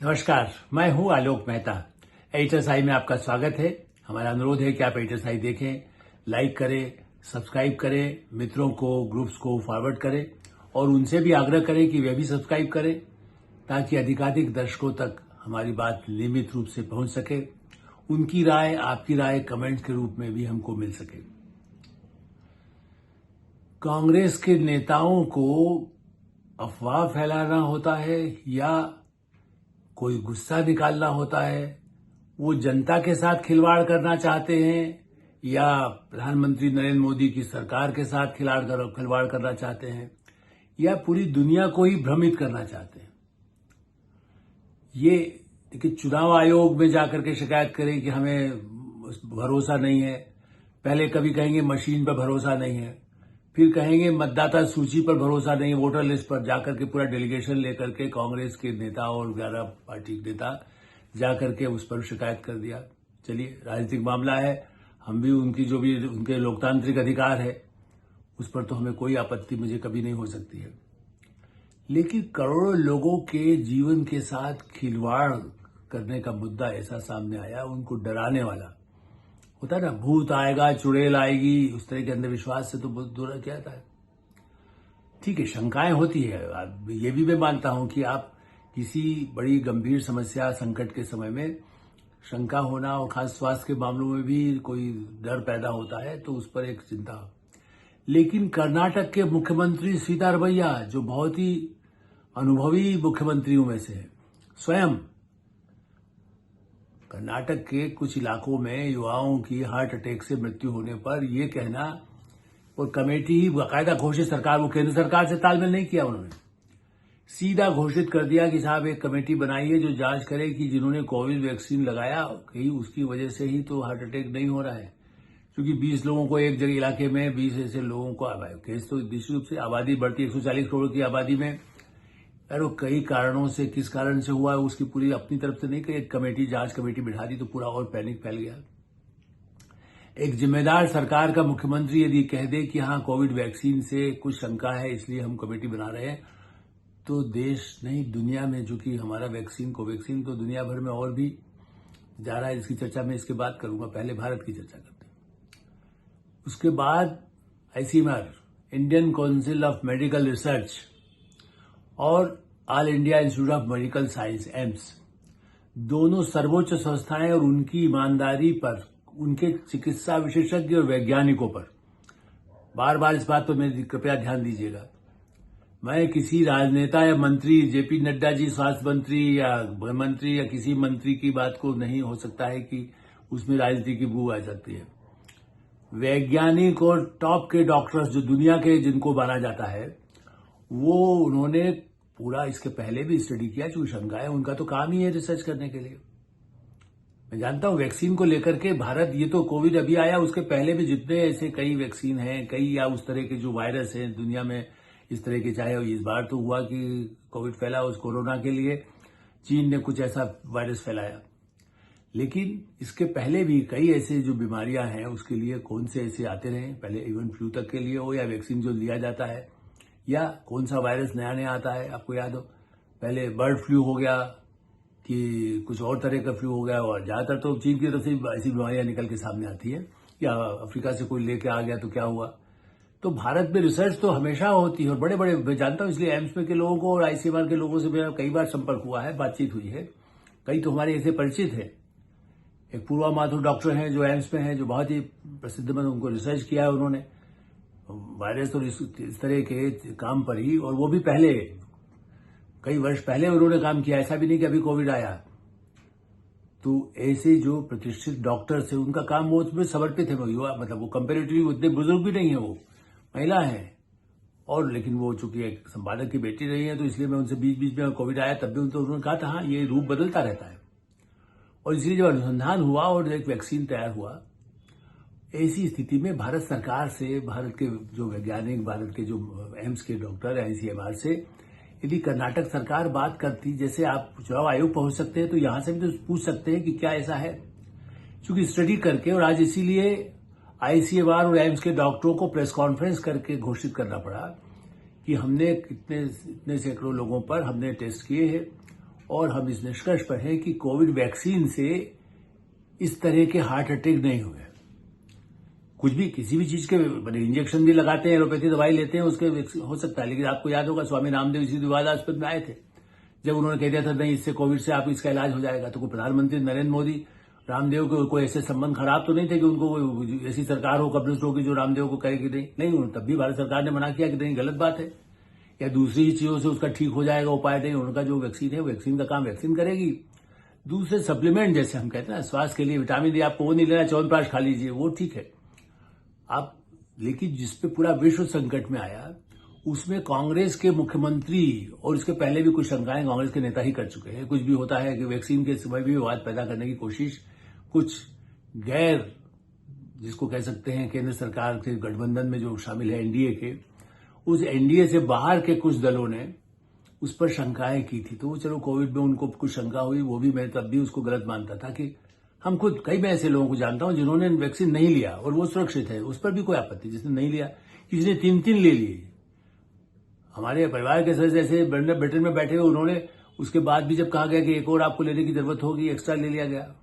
नमस्कार, मैं हूं आलोक मेहता। एडिटर्स आई में आपका स्वागत है। हमारा अनुरोध है कि आप एडिटर्स आई देखें, लाइक करें, सब्सक्राइब करें, मित्रों को, ग्रुप्स को फॉरवर्ड करें और उनसे भी आग्रह करें कि वे भी सब्सक्राइब करें ताकि अधिकाधिक दर्शकों तक हमारी बात नियमित रूप से पहुंच सके। उनकी राय, आपकी राय कमेंट्स के रूप में भी हमको मिल सके। कांग्रेस के नेताओं को अफवाह फैलाना होता है या कोई गुस्सा निकालना होता है, वो जनता के साथ खिलवाड़ करना चाहते हैं या प्रधानमंत्री नरेंद्र मोदी की सरकार के साथ खिलवाड़ करना चाहते हैं या पूरी दुनिया को ही भ्रमित करना चाहते हैं। ये देखिए, चुनाव आयोग में जाकर के शिकायत करें कि हमें भरोसा नहीं है, पहले कभी कहेंगे मशीन पर भरोसा नहीं है, फिर कहेंगे मतदाता सूची पर भरोसा नहीं, वोटर लिस्ट पर जाकर के पूरा डेलीगेशन लेकर के कांग्रेस के नेता और 11 पार्टी के नेता जाकर के उस पर शिकायत कर दिया। चलिए, राजनीतिक मामला है, हम भी उनकी जो भी उनके लोकतांत्रिक अधिकार है उस पर तो हमें कोई आपत्ति मुझे कभी नहीं हो सकती है। लेकिन करोड़ों लोगों के जीवन के साथ खिलवाड़ करने का मुद्दा ऐसा सामने आया, उनको डराने वाला होता है ना, भूत आएगा, चुड़ैल आएगी, उस तरह के अंधविश्वास से तो बहुत दूर क्या था। ठीक है, शंकाएं होती है, ये भी मैं मानता हूं कि आप किसी बड़ी गंभीर समस्या, संकट के समय में शंका होना और खास स्वास्थ्य के मामलों में भी कोई डर पैदा होता है तो उस पर एक चिंता। लेकिन कर्नाटक के मुख्यमंत्री सिद्धारमैया, जो बहुत ही अनुभवी मुख्यमंत्रियों में से है, स्वयं कर्नाटक के कुछ इलाकों में युवाओं की हार्ट अटैक से मृत्यु होने पर यह कहना, और कमेटी ही बाकायदा घोषित, सरकार, वो केंद्र सरकार से तालमेल नहीं किया, उन्होंने सीधा घोषित कर दिया कि साहब एक कमेटी बनाई है जो जांच करे कि जिन्होंने कोविड वैक्सीन लगाया कहीं उसकी वजह से ही तो हार्ट अटैक नहीं हो रहा है। क्योंकि 20 लोगों को एक जगह इलाके में 20 ऐसे लोगों को केस, तो निश्चित रूप से आबादी बढ़ती, 140 करोड़ की आबादी में यार वो कई कारणों से, किस कारण से हुआ है उसकी पूरी अपनी तरफ से नहीं कि एक कमेटी, जांच कमेटी बिठा दी तो पूरा और पैनिक फैल गया। एक जिम्मेदार सरकार का मुख्यमंत्री यदि कह दे कि हाँ कोविड वैक्सीन से कुछ शंका है इसलिए हम कमेटी बना रहे हैं, तो देश नहीं दुनिया में, जो कि हमारा वैक्सीन, कोवैक्सीन तो दुनिया भर में और भी जा रहा है, इसकी चर्चा मैं इसके बाद करूंगा, पहले भारत की चर्चा करते हैं। उसके बाद ICMR, Indian Council of Medical Research और All India Institute of Medical Science, AIIMS, दोनों सर्वोच्च संस्थाएं और उनकी ईमानदारी पर, उनके चिकित्सा विशेषज्ञ और वैज्ञानिकों पर, बार बार इस बात पर मेरी कृपया ध्यान दीजिएगा, मैं किसी राजनेता या मंत्री, जेपी नड्डा जी स्वास्थ्य मंत्री या गृहमंत्री या किसी मंत्री की बात को नहीं हो सकता है कि उसमें राजनीति की बू आ सकती है। वैज्ञानिक और टॉप के डॉक्टर्स जो दुनिया के, जिनको माना जाता है, वो उन्होंने पूरा इसके पहले भी स्टडी किया, जो शंका है उनका तो काम ही है रिसर्च करने के लिए। मैं जानता हूं वैक्सीन को लेकर के भारत, ये तो कोविड अभी आया, उसके पहले भी जितने ऐसे कई वैक्सीन हैं, कई या उस तरह के जो वायरस हैं दुनिया में इस तरह के, चाहे इस बार तो हुआ कि कोविड फैला, उस कोरोना के लिए चीन ने कुछ ऐसा वायरस फैलाया, लेकिन इसके पहले भी कई ऐसे जो बीमारियां हैं उसके लिए कौन से ऐसे आते रहे, पहले इवन फ्लू तक के लिए हो या वैक्सीन जो लिया जाता है, या कौन सा वायरस नया नया आता है। आपको याद हो, पहले बर्ड फ्लू हो गया कि कुछ और तरह का फ्लू हो गया, और ज्यादातर तो चीन की तरफ से ऐसी बीमारियां निकल के सामने आती है, या अफ्रीका से कोई लेके आ गया तो क्या हुआ। तो भारत में रिसर्च तो हमेशा होती है, और बड़े बड़े, मैं जानता हूं, इसलिए एम्स में के लोगों को और आईसीएमआर के लोगों से मेरा कई बार संपर्क हुआ है, बातचीत हुई है, कई तो हमारे ऐसे परिचित है। एक पूर्वा माथुर डॉक्टर हैं जो एम्स में हैं, जो बहुत ही प्रसिद्ध, मैंने उनको रिसर्च किया है उन्होंने वायरस और इस तरह के काम पर ही, और वो भी पहले कई वर्ष पहले उन्होंने काम किया, ऐसा भी नहीं कि अभी कोविड आया। तो ऐसे जो प्रतिष्ठित डॉक्टर्स हैं उनका काम वो उसमें समर्पित है, वो युवा, मतलब वो कंपेरेटिवली उतने बुजुर्ग भी नहीं है, वो महिला है, और लेकिन वो चूंकि एक संपादक की बेटी रही है तो इसलिए मैं उनसे बीच बीच में कोविड आया तब भी उन्होंने कहा था हाँ ये रूप बदलता रहता है, और इसलिए जब अनुसंधान हुआ और एक वैक्सीन तैयार हुआ, ऐसी स्थिति में भारत सरकार से, भारत के जो वैज्ञानिक, भारत के जो एम्स के डॉक्टर, आईसीएमआर से यदि कर्नाटक सरकार बात करती, जैसे आप चुनाव आयोग पहुंच सकते हैं तो यहां से भी तो पूछ सकते हैं कि क्या ऐसा है, क्योंकि स्टडी करके, और आज इसीलिए आईसीएमआर और एम्स के डॉक्टरों को प्रेस कॉन्फ्रेंस करके घोषित करना पड़ा कि हमने इतने सैकड़ों लोगों पर हमने टेस्ट किए हैं और हम इस निष्कर्ष पर हैं कि कोविड वैक्सीन से इस तरह के हार्ट अटैक नहीं हुए। कुछ भी किसी भी चीज के इंजेक्शन भी लगाते हैं, एलोपैथी दवाई लेते हैं, उसके हो सकता है। लेकिन आपको याद होगा स्वामी रामदेव इसी विवादास्पद में आए थे जब उन्होंने कह दिया था नहीं इससे कोविड से आप इसका इलाज हो जाएगा। तो कोई प्रधानमंत्री नरेंद्र मोदी रामदेव को कोई ऐसे संबंध खराब तो नहीं थे कि उनको ऐसी सरकार हो कम्युनिस्ट होगी जो रामदेव को कहेगी नहीं। तब भी भारत सरकार ने मना किया कि नहीं गलत बात है, या दूसरी ही चीजों से उसका ठीक हो जाएगा उपाय नहीं। उनका जो वैक्सीन है वैक्सीन का काम वैक्सीन करेगी। दूसरे सप्लीमेंट जैसे हम कहते हैं ना स्वास्थ्य के लिए विटामिन डी आपको वो नहीं लेना, च्यवनप्राश खा लीजिए, वो ठीक है आप। लेकिन जिसपे पूरा विश्व संकट में आया उसमें कांग्रेस के मुख्यमंत्री और इसके पहले भी कुछ शंकाएं कांग्रेस के नेता ही कर चुके हैं। कुछ भी होता है कि वैक्सीन के समय भी विवाद पैदा करने की कोशिश कुछ गैर जिसको कह सकते हैं केंद्र सरकार के गठबंधन में जो शामिल है एनडीए के, उस एनडीए से बाहर के कुछ दलों ने उस पर शंकाएं की थी। तो चलो कोविड में उनको कुछ शंका हुई, वो भी मैं तब भी उसको गलत मानता था कि हम खुद कई मैं ऐसे लोगों को जानता हूं जिन्होंने वैक्सीन नहीं लिया और वो सुरक्षित है, उस पर भी कोई आपत्ति। जिसने नहीं लिया, किसी ने 3 ले लिए। हमारे परिवार के सदस्य ऐसे ब्रिटेन में बैठे हुए, उन्होंने उसके बाद भी जब कहा गया कि एक और आपको लेने की जरूरत होगी, एक्स्ट्रा ले लिया गया।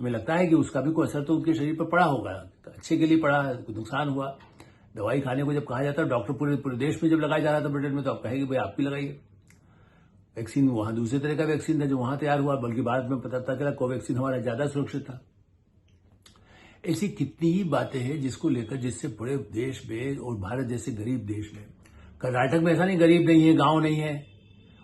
हमें लगता है कि उसका भी कोई असर तो उनके शरीर पर पड़ा होगा, अच्छे के लिए पड़ा, नुकसान हुआ। दवाई खाने को जब कहा जाता है, डॉक्टर पूरे देश में जब लगाया जा रहा था ब्रिटेन में, तो आप कहेंगे भाई आप भी लगाइए वैक्सीन। वहां दूसरे तरह का वैक्सीन था जो वहां तैयार हुआ, बल्कि बाद में पता चला कोवैक्सीन हमारा ज्यादा सुरक्षित था। ऐसी कितनी ही बातें हैं जिसको लेकर, जिससे पूरे देश में और भारत जैसे गरीब देश में, कर्नाटक में ऐसा नहीं गरीब नहीं है, गांव नहीं है,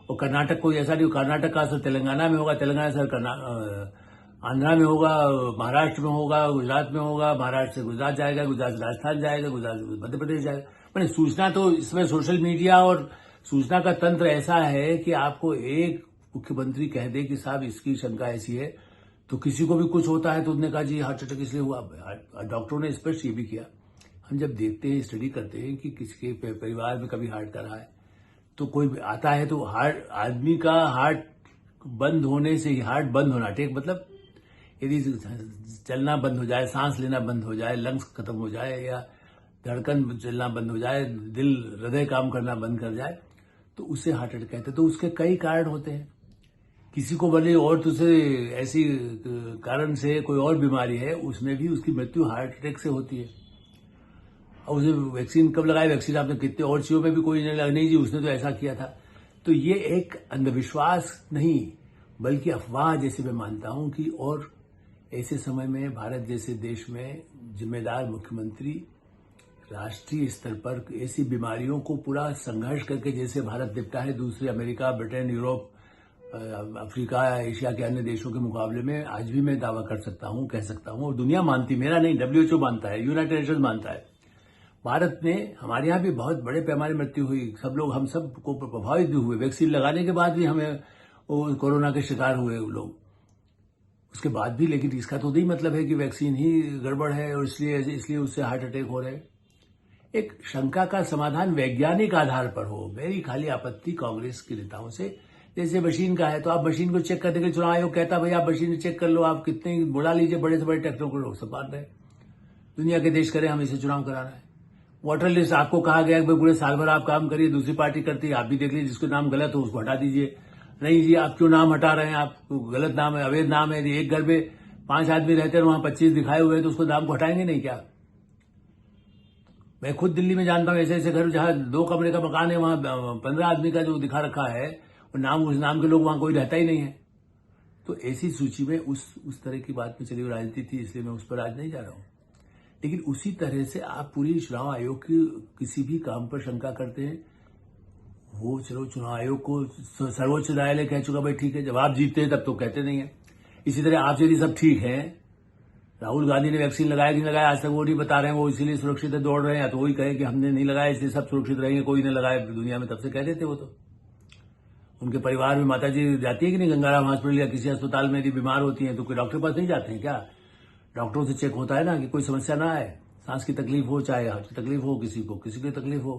और कर्नाटक कोई ऐसा नहीं, कर्नाटक का असर तेलंगाना में होगा, तेलंगाना से आंध्रा में होगा, महाराष्ट्र में होगा, गुजरात में होगा, महाराष्ट्र से गुजरात जाएगा, गुजरात से राजस्थान जाएगा, गुजरात से मध्य प्रदेश जाएगा। मैंने सूचना तो इसमें सोशल मीडिया और सूचना का तंत्र ऐसा है कि आपको एक मुख्यमंत्री कह दे कि साहब इसकी शंका ऐसी है, तो किसी को भी कुछ होता है तो उसने कहा जी हार्ट अटैक इसलिए हुआ। डॉक्टरों ने स्पष्ट ये भी किया। हम जब देखते हैं, स्टडी करते हैं कि किसके परिवार में कभी हार्ट का रहा है, तो कोई आता है तो हार्ट, आदमी का हार्ट बंद होने से ही, हार्ट बंद होना टेक मतलब यदि चलना बंद हो जाए, सांस लेना बंद हो जाए, लंग्स खत्म हो जाए, या धड़कन चलना बंद हो जाए, दिल हृदय काम करना बंद कर जाए, तो उसे हार्ट अटैक कहते हैं। तो उसके कई कारण होते हैं। किसी को भले और दूसरे ऐसी कारण से कोई और बीमारी है, उसमें भी उसकी मृत्यु हार्ट अटैक से होती है। और उसे वैक्सीन कब लगाई, वैक्सीन आपने कितने और चीजों में भी कोई नहीं जी उसने तो ऐसा किया था। तो ये एक अंधविश्वास नहीं बल्कि अफवाह जैसे मैं मानता हूं कि, और ऐसे समय में भारत जैसे देश में जिम्मेदार मुख्यमंत्री राष्ट्रीय स्तर पर ऐसी बीमारियों को पूरा संघर्ष करके जैसे भारत निपटा है दूसरे America, Britain, Europe, Africa, Asia के अन्य देशों के मुकाबले में, आज भी मैं दावा कर सकता हूं, कह सकता हूं, और दुनिया मानती, मेरा नहीं, WHO मानता है, यूनाइटेड नेशंस मानता है। भारत में हमारे यहाँ भी बहुत बड़े पैमाने मृत्यु हुई, सब लोग, हम सब को प्रभावित भी हुए। वैक्सीन लगाने के बाद भी हमें कोरोना के शिकार हुए लोग, उसके बाद भी। लेकिन इसका तो नहीं मतलब है कि वैक्सीन ही गड़बड़ है और इसलिए उससे हार्ट अटैक हो रहे हैं। एक शंका का समाधान वैज्ञानिक आधार पर हो। मेरी खाली आपत्ति कांग्रेस के नेताओं से, जैसे मशीन का है तो आप मशीन को चेक करने के लिए चुनाव आयोग कहता है भाई आप मशीन चेक कर लो, आप कितने बुला लीजिए, बड़े से बड़े ट्रैक्टरों को लोग सब बांध रहे। दुनिया के देश करें, हम इसे चुनाव कराना है। वोटर लिस्ट आपको कहा गया कि पूरे साल भर आप काम करिए, दूसरी पार्टी करती है, आप भी देख लीजिए, जिसका नाम गलत हो उसको हटा दीजिए। नहीं जी आप क्यों नाम हटा रहे हैं, आप गलत नाम है, अवैध नाम है। एक घर में 5 आदमी रहते हैं, वहां 25 दिखाए हुए हैं, तो उसको नाम को हटाएंगे नहीं क्या? मैं खुद दिल्ली में जानता हूं ऐसे ऐसे घर जहां 2 कमरे का मकान है, वहां 15 आदमी का जो दिखा रखा है, और नाम, उस नाम के लोग वहां कोई रहता ही नहीं है। तो ऐसी सूची में उस तरह की बात में चली हुई राजनीति थी, इसलिए मैं उस पर आज नहीं जा रहा हूं। लेकिन उसी तरह से आप पूरी चुनाव आयोग की किसी भी काम पर शंका करते हैं, वो चलो चुनाव आयोग को सर्वोच्च न्यायालय कह चुका भाई ठीक है, जब आप जीतते हैं तब तो कहते नहीं है। इसी तरह आप यदि सब ठीक है, राहुल गांधी ने वैक्सीन लगाया कि नहीं लगाया आज तक वो नहीं बता रहे हैं, वो इसीलिए सुरक्षित है दौड़ रहे हैं, तो वही कहे कि हमने नहीं लगाया इसलिए सब सुरक्षित रहेंगे, कोई नहीं लगाया दुनिया में, तब से कह देते वो। तो उनके परिवार में माता जी जाती है कि नहीं गंगाराम हॉस्पिटल या किसी अस्पताल में यदि बीमार होती हैं तो कोई डॉक्टर के पास नहीं जाते हैं क्या? डॉक्टरों से चेक होता है ना कि कोई समस्या ना आए, सांस की तकलीफ हो, चाहे हार्ट की तकलीफ हो, किसी की तकलीफ हो।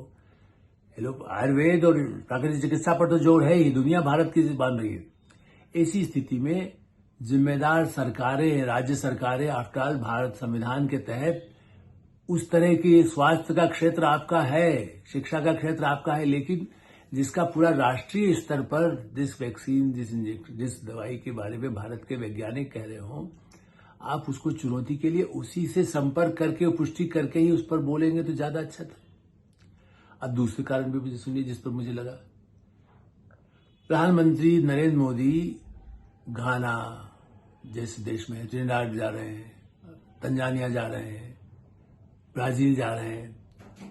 ये लोग आयुर्वेद और प्राकृतिक चिकित्सा पर तो जोर है ही, दुनिया भारत की बांध रही है। ऐसी स्थिति में जिम्मेदार सरकारें, राज्य सरकारें, आफ्टर ऑल भारत संविधान के तहत उस तरह की स्वास्थ्य का क्षेत्र आपका है, शिक्षा का क्षेत्र आपका है, लेकिन जिसका पूरा राष्ट्रीय स्तर पर जिस वैक्सीन जिस दवाई के बारे में भारत के वैज्ञानिक कह रहे हो, आप उसको चुनौती के लिए उसी से संपर्क करके पुष्टि करके ही उस पर बोलेंगे तो ज्यादा अच्छा था। अब दूसरे कारण भी मुझे सुनिए जिस पर मुझे लगा, प्रधानमंत्री नरेंद्र मोदी घाना जैसे देश में ट्रिनिडाड जा रहे हैं, तंजानिया जा रहे हैं, ब्राजील जा रहे हैं,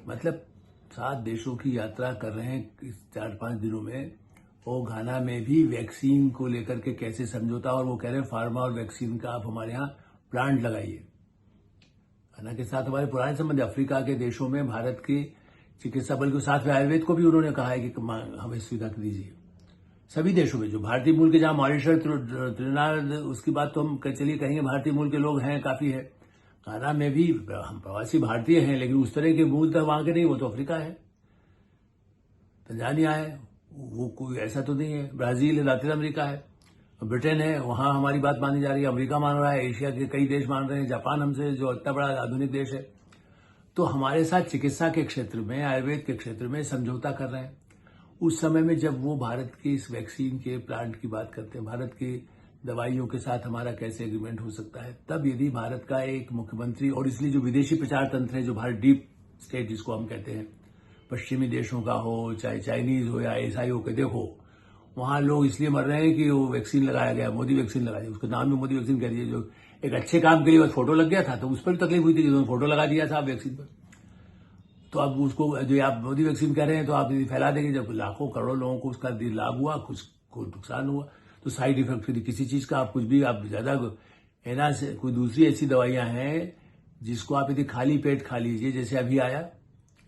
मतलब 7 देशों की यात्रा कर रहे हैं इस 4-5 दिनों में। और घाना में भी वैक्सीन को लेकर के कैसे समझौता, और वो कह रहे हैं फार्मा और वैक्सीन का आप हमारे यहाँ प्लांट लगाइए। घाना के साथ हमारे पुराने संबंध, अफ्रीका के देशों में भारत के चिकित्सा बल के साथ में आयुर्वेद को भी उन्होंने कहा है कि हमें सुविधा दीजिए। सभी देशों में जो भारतीय मूल के, जहां मॉरिशस, त्रिनाद, उसकी बात तो हम चलिए कहेंगे भारतीय मूल के लोग हैं, काफी है। घाना में भी हम प्रवासी भारतीय हैं, लेकिन उस तरह के मूल तो वहां के नहीं, वो तो अफ्रीका है, तंजानिया है, वो कोई ऐसा तो नहीं है, ब्राजील है, लातिन अमेरिका है, ब्रिटेन है, वहां हमारी बात मानी जा रही है, अमेरिका मान रहा है, एशिया के कई देश मान रहे हैं, जापान हमसे जो इतना बड़ा आधुनिक देश है। तो हमारे साथ चिकित्सा के क्षेत्र में, आयुर्वेद के क्षेत्र में समझौता कर रहे हैं। उस समय में जब वो भारत की इस वैक्सीन के प्लांट की बात करते हैं, भारत की दवाइयों के साथ हमारा कैसे एग्रीमेंट हो सकता है, तब यदि भारत का एक मुख्यमंत्री, और इसलिए जो विदेशी प्रचार तंत्र है, जो भारत डीप स्टेट जिसको हम कहते हैं, पश्चिमी देशों का हो, चाहे चाइनीज हो या ईसाई हो के, देखो वहां लोग इसलिए मर रहे हैं कि वो वैक्सीन लगाया गया, मोदी वैक्सीन लगाई, उसका नाम भी मोदी वैक्सीन कह दीजिए, जो एक अच्छे काम के लिए बस फोटो लग गया था, तो उस पर भी तकलीफ हुई थी कि फोटो लगा दिया था वैक्सीन पर। तो अब उसको जो आप मोदी वैक्सीन कह रहे हैं, तो आप यदि फैला देंगे, जब लाखों करोड़ों लोगों को उसका लाभ हुआ, कुछ को नुकसान हुआ, तो साइड इफेक्ट फिर किसी चीज का आप कुछ भी, आप ज्यादा है ना, कोई दूसरी ऐसी दवाइयां हैं जिसको आप यदि खाली पेट खा लीजिए, जैसे अभी आया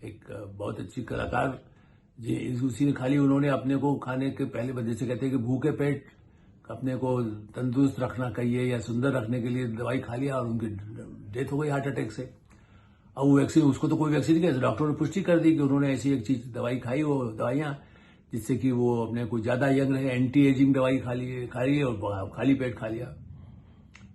एक बहुत अच्छी कलाकार जी, उसी ने खाली, उन्होंने अपने को खाने के पहले, जैसे कहते हैं कि भूखे पेट अपने को तंदुरुस्त रखना कहिए या सुंदर रखने के लिए दवाई खा लिया और उनकी डेथ हो गई हार्ट अटैक से। अब वो वैक्सीन, उसको तो कोई वैक्सीन नहीं, डॉक्टरों ने पुष्टि कर दी कि उन्होंने ऐसी एक चीज दवाई खाई, वो दवाइयां जिससे कि वो अपने को ज्यादा यंग रहे, एंटी एजिंग दवाई खा लिए और खाली पेट खा लिया।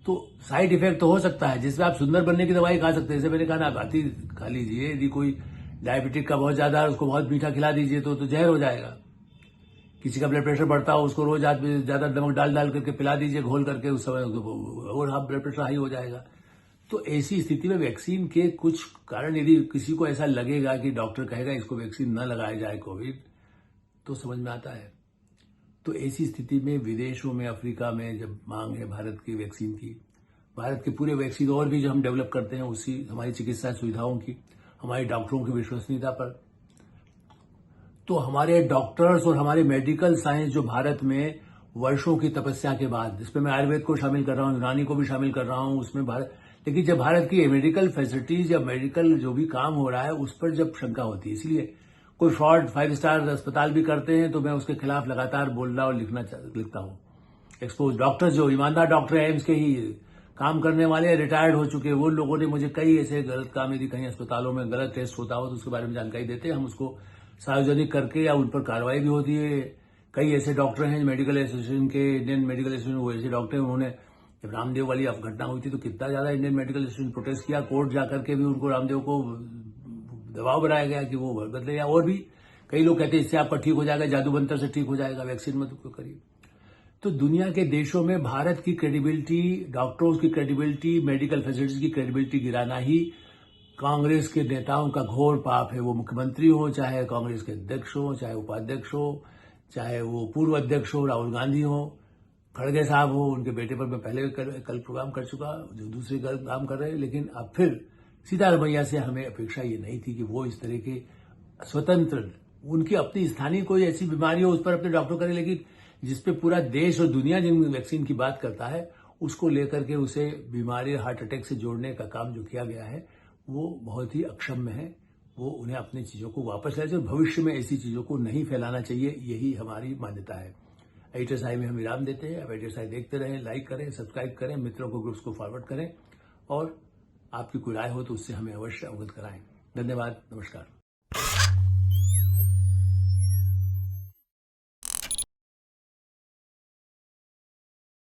तो साइड इफेक्ट तो हो सकता है, जिसमें आप सुंदर बनने की दवाई खा सकते हैं, जैसे मैंने कहा ना, आप आती खा लीजिए, यदि कोई डायबिटिक का बहुत ज्यादा है, उसको बहुत मीठा खिला दीजिए तो जहर हो जाएगा। किसी का ब्लड प्रेशर बढ़ता हो, उसको रोज आप ज्यादा नमक डाल करके पिला दीजिए, घोल करके, उस समय और आप ब्लड प्रेशर हाई हो जाएगा। तो ऐसी स्थिति में वैक्सीन के कुछ कारण, यदि किसी को ऐसा लगेगा कि डॉक्टर कहेगा इसको वैक्सीन न लगाया जाए कोविड, तो समझ में आता है। तो ऐसी स्थिति में विदेशों में, अफ्रीका में जब मांग है भारत की वैक्सीन की, भारत के पूरे वैक्सीन और भी जो हम डेवलप करते हैं, उसी हमारी चिकित्सा सुविधाओं की, हमारे डॉक्टरों की विश्वसनीयता पर, तो हमारे डॉक्टर्स और हमारे मेडिकल साइंस जो भारत में वर्षों की तपस्या के बाद, जिसमें मैं आयुर्वेद को शामिल कर रहा हूं, यूनानी को भी शामिल कर रहा हूं, उसमें भारत, लेकिन जब भारत की मेडिकल फैसिलिटीज या मेडिकल जो भी काम हो रहा है उस पर जब शंका होती है, इसलिए कोई फ्रॉड 5 स्टार अस्पताल भी करते हैं तो मैं उसके खिलाफ लगातार बोलना और लिखता हूं। एक्सपोज डॉक्टर्स, जो ईमानदार डॉक्टर है, एम्स के ही काम करने वाले, रिटायर्ड हो चुके, वो लोगों ने मुझे कई ऐसे गलत काम, यदि कहीं अस्पतालों में गलत टेस्ट होता हो तो उसके बारे में जानकारी देते हैं, हम उसको सार्वजनिक करके या उन पर कार्रवाई भी होती है। कई ऐसे डॉक्टर हैं मेडिकल एसोसिएशन के, इंडियन मेडिकल एसोसिएशन, वो ऐसे डॉक्टर हैं, उन्होंने जब रामदेव वाली घटना हुई थी तो कितना ज्यादा इंडियन मेडिकल एसोसिएशन प्रोटेस्ट किया, कोर्ट जाकर के भी उनको, रामदेव को दबाव बनाया गया कि वो बदले, या और भी कई लोग कहते हैं इससे आपका ठीक हो जाएगा, जादू मंत्र से ठीक हो जाएगा, वैक्सीन मत क्यों करिए। तो दुनिया के देशों में भारत की क्रेडिबिलिटी, डॉक्टर्स की क्रेडिबिलिटी, मेडिकल फैसिलिटीज की क्रेडिबिलिटी गिराना ही कांग्रेस के नेताओं का घोर पाप है। वो मुख्यमंत्री हो, चाहे कांग्रेस के अध्यक्ष हो, चाहे उपाध्यक्ष हो, चाहे वो पूर्व अध्यक्ष हो, राहुल गांधी हो, खड़गे साहब हो, उनके बेटे पर मैं पहले कल प्रोग्राम कर चुका, जो दूसरे काम कर रहे हैं। लेकिन अब फिर सीधा रवैया से हमें अपेक्षा ये नहीं थी कि वो इस तरह के स्वतंत्र, उनकी अपनी स्थानीय कोई ऐसी बीमारी हो उस पर अपने डॉक्टर करें, लेकिन जिसपे पूरा देश और दुनिया जिन वैक्सीन की बात करता है उसको लेकर के उसे बीमारी, हार्ट अटैक से जोड़ने का काम जो किया गया है वो बहुत ही अक्षम्य है। वो उन्हें अपनी चीजों को वापस लाना चाहिए, भविष्य में ऐसी चीजों को नहीं फैलाना चाहिए, यही हमारी मान्यता है। एडिटर्स में हम विराम देते हैं। अब एडिटर्स देखते रहें, लाइक करें, सब्सक्राइब करें, मित्रों को, ग्रुप्स को फॉरवर्ड करें, और आपकी कोई राय हो तो उससे हमें अवश्य अवगत कराएं। धन्यवाद, नमस्कार।